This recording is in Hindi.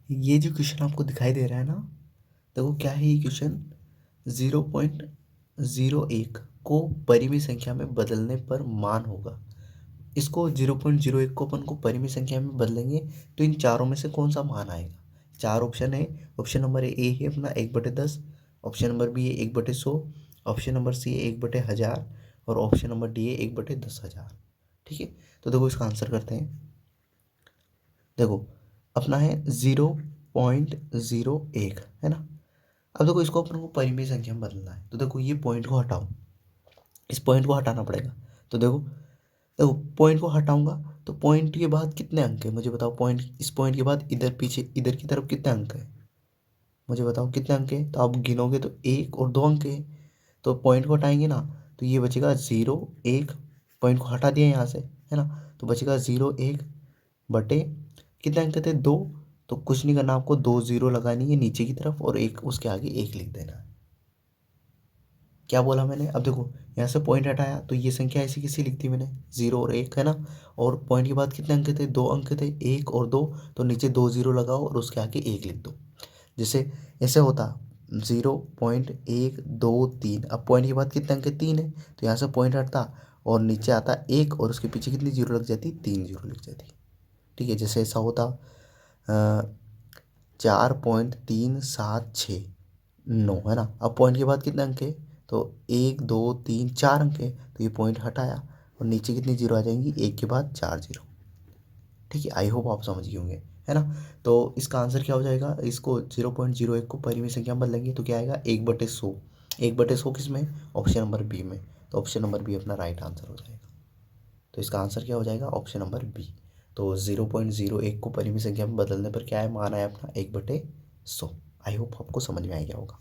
ये जो क्वेश्चन आपको दिखाई दे रहा है ना, देखो क्या है ये क्वेश्चन। 0.01 को परिमेय संख्या में बदलने पर मान होगा। इसको 0.01 को अपन को परिमेय संख्या में बदलेंगे तो इन चारों में से कौन सा मान आएगा। चार ऑप्शन है। ऑप्शन नंबर ए है अपना 1/10, ऑप्शन नंबर बी है 1/100, ऑप्शन नंबर सी है 1/1000 और ऑप्शन नंबर डी है 1/10,000। ठीक है, तो देखो इसका आंसर करते हैं। देखो अपना है 0.01 है ना। अब देखो इसको अपन को परिमेय संख्या में बदलना है, तो देखो ये पॉइंट को हटाओ, इस पॉइंट को हटाना पड़ेगा। तो देखो देखो पॉइंट को हटाऊंगा तो पॉइंट के बाद कितने अंक है मुझे बताओ। पॉइंट, इस पॉइंट के बाद इधर पीछे इधर की तरफ कितने अंक है मुझे बताओ, कितने अंक है। तो आप गिनोगे तो 1 और 2 अंक है। तो पॉइंट को हटाएंगे ना तो ये बचेगा 0.1। पॉइंट को हटा दिया यहाँ से है ना, तो बचेगा 0.1 बटे कितने अंक थे 2। तो कुछ नहीं करना, आपको 2 0 लगानी है नीचे की तरफ और एक उसके आगे 1 लिख देना है। क्या बोला मैंने, अब देखो यहाँ से पॉइंट हटाया तो ये संख्या ऐसी किसी लिख दी मैंने 0 और 1 है ना। और पॉइंट के बाद कितने अंक थे, 2 अंक थे, 1 और 2। तो नीचे 2 0 लगाओ और उसके आगे 1 लिख दो। जैसे ऐसे होता 0.123। अब पॉइंट के बाद कितने अंक है, 3 है। तो यहाँ से पॉइंट हटता और नीचे आता 1 और उसके पीछे कितनी जीरो लग जाती, 3 जीरो लग जाती। ठीक है, जैसे ऐसा होता 4.376 है ना। अब पॉइंट के बाद कितने अंक है, तो 1 2 3 4 अंक है। तो ये पॉइंट हटाया और नीचे कितनी जीरो आ जाएंगी, 1 के बाद 4 जीरो। ठीक है, आई होप आप समझ गए होंगे है ना। तो इसका आंसर क्या हो जाएगा, इसको 0.01 को परिमेय संख्या में बदलेंगे तो क्या आएगा 1/100। 1/100 किस में, ऑप्शन नंबर बी में। तो ऑप्शन नंबर बी अपना राइट आंसर हो जाएगा। तो इसका आंसर क्या हो जाएगा, ऑप्शन नंबर बी। तो 0.01 को परिमेय संख्या में बदलने पर क्या है, मान आया अपना 1/100। आई होप आपको समझ में आ गया होगा।